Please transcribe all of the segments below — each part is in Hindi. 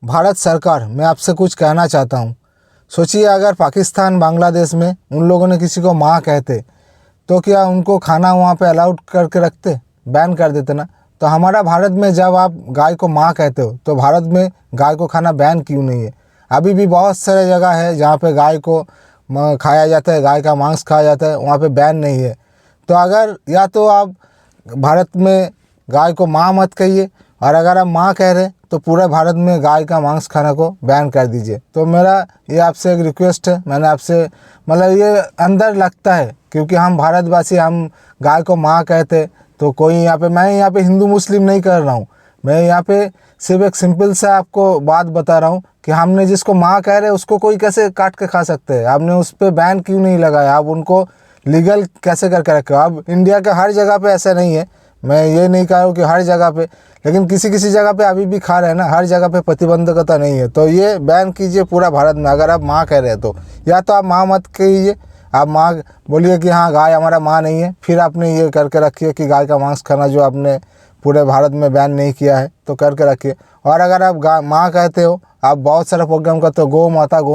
भारत सरकार, मैं आपसे कुछ कहना चाहता हूँ। सोचिए अगर पाकिस्तान, बांग्लादेश में उन लोगों ने किसी को माँ कहते तो क्या उनको खाना वहाँ पे अलाउड करके रखते, बैन कर देते ना। तो हमारा भारत में जब आप गाय को माँ कहते हो तो भारत में गाय को खाना बैन क्यों नहीं है? अभी भी बहुत सारे जगह है जहाँ पे गाय को खाया जाता है, गाय का मांस खाया जाता है, वहाँ पे बैन नहीं है। तो अगर या तो आप भारत में गाय को माँ मत कहिए, और अगर आप माँ कह रहे तो पूरे भारत में गाय का मांस खाना को बैन कर दीजिए। तो मेरा ये आपसे एक रिक्वेस्ट है, मैंने आपसे मतलब ये अंदर लगता है क्योंकि हम भारतवासी, हम गाय को माँ कहते तो कोई यहाँ पे, मैं यहाँ पे हिंदू मुस्लिम नहीं कर रहा हूँ, मैं यहाँ पे सिर्फ एक सिंपल सा आपको बात बता रहा हूँ कि हमने जिसको माँ कह रहे उसको कोई कैसे काट के खा सकते हैं? आपने उस पर बैन क्यों नहीं लगाया? आप उनको लीगल कैसे करके रखे हो? अब इंडिया के हर जगह पे ऐसा नहीं है, मैं ये नहीं कह रहा हूँ कि हर जगह पे, लेकिन किसी किसी जगह पे अभी भी खा रहे हैं ना, हर जगह पे प्रतिबंधकता नहीं है। तो ये बैन कीजिए पूरा भारत में। अगर आप माँ कह रहे हैं तो या तो आप माँ मत कहिए, आप माँ बोलिए कि हाँ गाय हमारा माँ नहीं है, फिर आपने ये करके रखिए कि गाय का मांस खाना जो आपने पूरे भारत में बैन नहीं किया है तो करके रखिए। और अगर आप माँ कहते हो, आप बहुत सारा प्रोग्राम करते हो, गौ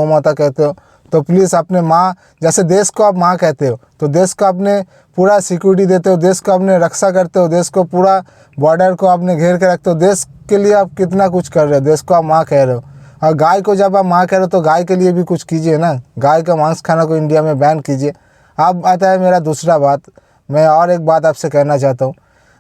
माता कहते हो, तो प्लीज़ अपने माँ, जैसे देश को आप माँ कहते हो तो देश को आपने पूरा सिक्योरिटी देते हो, देश को आपने रक्षा करते हो, देश को पूरा बॉर्डर को आपने घेर के रखते हो, देश के लिए आप कितना कुछ कर रहे हो, देश को आप माँ कह रहे हो। और गाय को जब आप माँ कह रहे हो तो गाय के लिए भी कुछ कीजिए ना, गाय का मांस खाना को इंडिया में बैन कीजिए। अब आता है मेरा दूसरा बात, मैं और एक बात आपसे कहना चाहता हूँ।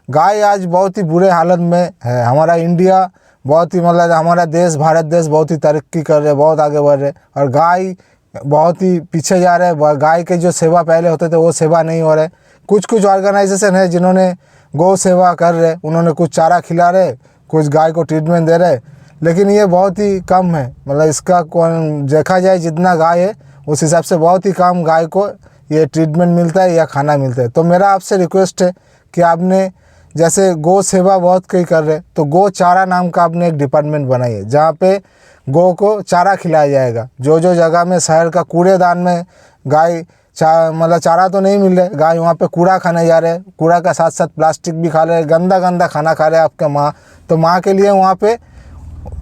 गाय आज बहुत ही बुरे हालत में है। हमारा इंडिया बहुत ही मतलब हमारा देश, भारत देश बहुत ही तरक्की कर रहे, बहुत आगे बढ़ रहे, और गाय बहुत ही पीछे जा रहे हैं। गाय के जो सेवा पहले होते थे वो सेवा नहीं हो रहे। कुछ कुछ ऑर्गेनाइजेशन है जिन्होंने गौ सेवा कर रहे, उन्होंने कुछ चारा खिला रहे, कुछ गाय को ट्रीटमेंट दे रहे, लेकिन ये बहुत ही कम है। मतलब इसका कौन देखा जाए, जितना गाय है उस हिसाब से बहुत ही कम गाय को ये ट्रीटमेंट मिलता है या खाना मिलता है। तो मेरा आपसे रिक्वेस्ट है कि आपने जैसे गौ सेवा बहुत कई कर रहे, तो गौ चारा नाम का आपने एक डिपार्टमेंट बनाइए जहाँ पे गौ को चारा खिलाया जाएगा। जो जो जगह में शहर का कूड़ेदान में गाय मतलब चारा तो नहीं मिल रहा, गाय वहाँ पे कूड़ा खाने जा रहे हैं, कूड़ा का साथ साथ प्लास्टिक भी खा रहे हैं, गंदा गंदा खाना खा रहे हैं आपके माँ। तो माँ के लिए वहाँ पे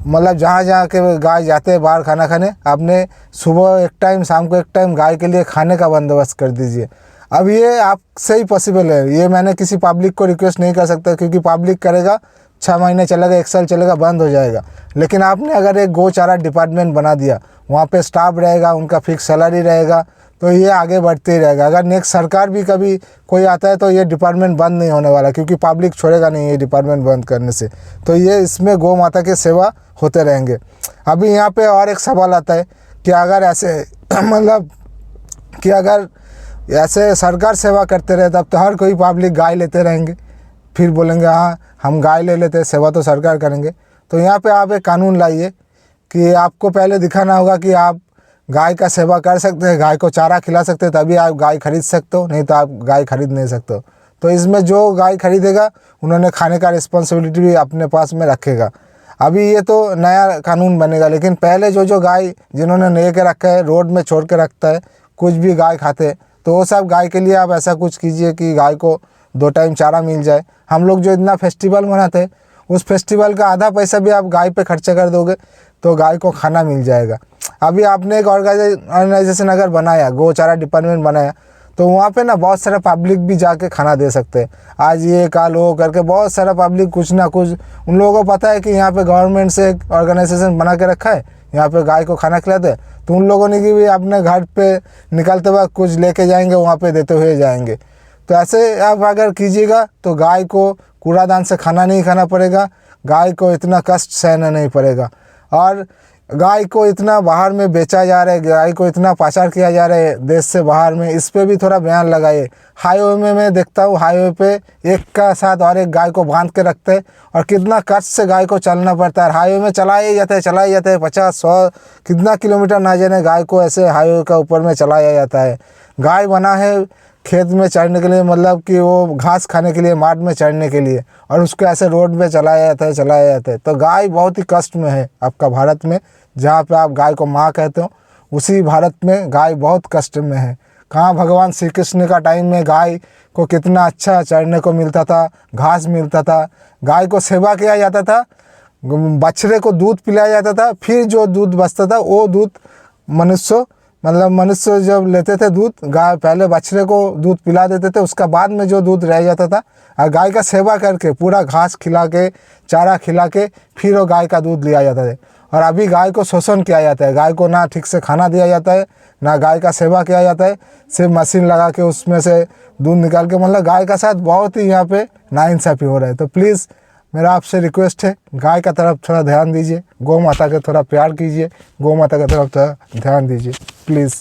मतलब जहाँ जहाँ के गाय जाते हैं बाहर खाना खाने, आपने सुबह एक टाइम, शाम को एक टाइम गाय के लिए खाने का बंदोबस्त कर दीजिए। अब ये आपसे ही पॉसिबल है, ये मैंने किसी पब्लिक को रिक्वेस्ट नहीं कर सकता क्योंकि पब्लिक करेगा 6 महीने चलेगा, 1 साल चलेगा, बंद हो जाएगा। लेकिन आपने अगर एक गौ चारा डिपार्टमेंट बना दिया, वहाँ पे स्टाफ रहेगा, उनका फिक्स सैलरी रहेगा, तो ये आगे बढ़ते ही रहेगा। अगर नेक्स्ट सरकार भी कभी कोई आता है तो ये डिपार्टमेंट बंद नहीं होने वाला, क्योंकि पब्लिक छोड़ेगा नहीं ये डिपार्टमेंट बंद करने से। तो ये इसमें गौ माता की सेवा होते रहेंगे। अभी यहाँ पे और एक सवाल आता है कि अगर ऐसे मतलब कि अगर ऐसे सरकार सेवा करते रहे तब तो हर कोई पब्लिक गाय लेते रहेंगे, फिर बोलेंगे हाँ हम गाय ले लेते हैं, सेवा तो सरकार करेंगे। तो यहाँ पे आप एक कानून लाइए कि आपको पहले दिखाना होगा कि आप गाय का सेवा कर सकते हैं, गाय को चारा खिला सकते हैं, तभी आप गाय खरीद सकते हो, नहीं तो आप गाय खरीद नहीं सकते हो। तो इसमें जो गाय खरीदेगा उन्होंने खाने का रिस्पॉन्सिबिलिटी भी अपने पास में रखेगा। अभी ये तो नया कानून बनेगा, लेकिन पहले जो गाय जिन्होंने ले के रखा है, रोड में छोड़ के रखता है, कुछ भी गाय खाते हैं, तो वो सब गाय के लिए आप ऐसा कुछ कीजिए कि गाय को 2 टाइम चारा मिल जाए। हम लोग जो इतना फेस्टिवल मनाते हैं, उस फेस्टिवल का आधा पैसा भी आप गाय पे खर्चा कर दोगे तो गाय को खाना मिल जाएगा। अभी आपने एक ऑर्गेनाइजेशन अगर बनाया, गौ चारा डिपार्टमेंट बनाया, तो वहाँ पे ना बहुत सारा पब्लिक भी जाके खाना दे सकते हैं। आज ये कल वो करके बहुत सारा पब्लिक कुछ ना कुछ, उन लोगों को पता है कि यहाँ पे गवर्नमेंट से एक ऑर्गेनाइजेशन बना के रखा है, यहाँ पे गाय को खाना खिलाते हैं, तो उन लोगों ने कि भी अपने घर पे निकलते वक्त कुछ लेके जाएंगे, वहाँ पे देते हुए जाएंगे। तो ऐसे आप अगर कीजिएगा तो गाय को कूड़ादान से खाना नहीं खाना पड़ेगा, गाय को इतना कष्ट सहना नहीं पड़ेगा। और गाय को इतना बाहर में बेचा जा रहा है, गाय को इतना पाचार किया जा रहा है देश से बाहर में, इस पे भी थोड़ा बयान लगाइए। हाईवे में मैं देखता हूँ, हाईवे पे एक का साथ और एक गाय को बांध के रखते हैं, और कितना कष्ट से गाय को चलना पड़ता है। हाईवे में चलाए ही जाते हैं 50-100 कितना किलोमीटर ना जाने, गाय को ऐसे हाईवे का ऊपर में चलाया जाता है। गाय बना है खेत में चढ़ने के लिए, मतलब कि वो घास खाने के लिए, माठ में चढ़ने के लिए, और उसको ऐसे रोड में चलाया जाता है। तो गाय बहुत ही कष्ट में है आपका भारत में, जहाँ पे आप गाय को माँ कहते हो, उसी भारत में गाय बहुत कष्ट में है। कहाँ भगवान श्री कृष्ण का टाइम में गाय को कितना अच्छा चढ़ने को मिलता था, घास मिलता था, गाय को सेवा किया जाता था, बछड़े को दूध पिलाया जाता था, फिर जो दूध बचता था वो दूध मनुष्य जब लेते थे दूध, गाय पहले बछड़े को दूध पिला देते थे, उसका बाद में जो दूध रह जाता था, और गाय का सेवा करके पूरा घास खिला के, चारा खिला के, फिर वो गाय का दूध लिया जाता है। और अभी गाय को शोषण किया जाता है, गाय को ना ठीक से खाना दिया जाता है, ना गाय का सेवा किया जाता है, सिर्फ मशीन लगा के उसमें से दूध निकाल के, मतलब गाय का साथ बहुत ही यहाँ पे नाइंसाफ़ी हो रहा है। तो प्लीज़ मेरा आपसे रिक्वेस्ट है, गाय का तरफ थोड़ा ध्यान दीजिए, गौ माता का थोड़ा प्यार कीजिए, गौ माता का तरफ थोड़ा ध्यान दीजिए प्लीज़।